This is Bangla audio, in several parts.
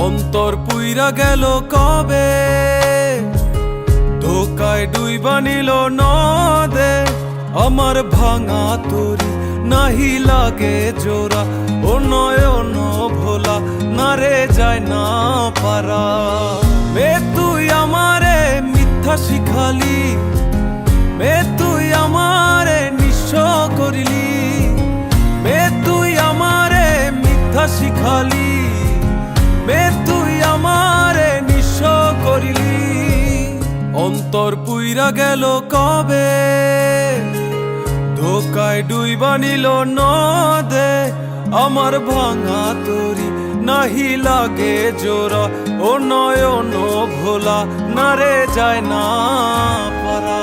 অন্তর পুইরা গেল কবে, ধোকায় ডুইবা নিল নদে। আমার ভাঙা তরি নাহি লাগে জোড়া, ও নয়ন ভোলা না রে যায় না পারা। মে তুই আমারে মিথ্যা শিখালি, মে তুই আমারে নিঃস্ব করিলি, মে তুই আমারে মিথ্যা শিখালি, মে তুই আমারে নিঃস্ব করিলি। অন্তর পুইরা গেল কবে, ধোকায় ডুইবা নিল নদে। আমার ভাঙা তরি নাহি লাগে জোড়া, ও নয়ন ভোলা না রে যায় না পারা।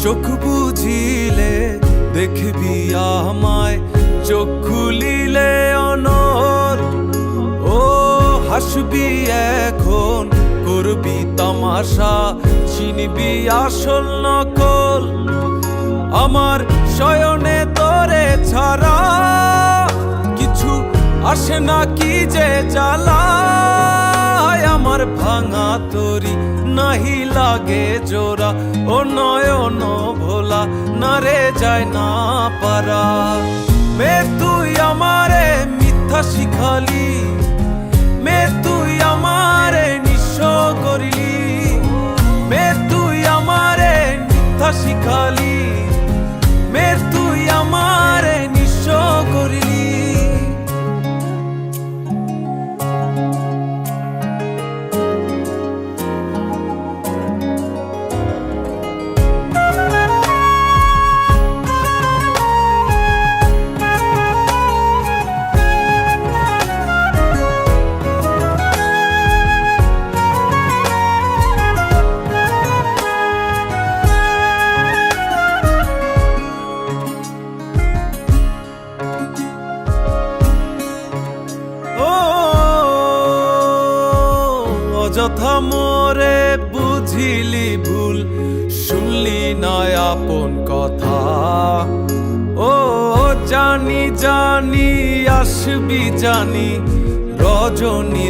চোখ বুঝিলে দেখবি আমায়, চোখ খুলিলে অনর। ও হাসবি এখন করবি তামাশা, চিনবি আসল নকল। আমার শয়নে তোরে ছাড়া কিছু আসে না কি যে জ্বালা। আমার ভাঙা তরি নাহি লাগে জোড়া, ও নয়ন ভোলা না রে যায় না পারা। মে তুই আমারে মিথ্যা শিখালি, মে তুই আমারে নিঃস্ব করিলি, মে তুই আমারে মিথ্যা শিখালি, মে তুই আমারে নিঃস্ব করিলি। অযথা মোরে বুঝিলি ভুল, শুনলি না আপন কথা। ও জানি জানি আসবি জানি রজনী।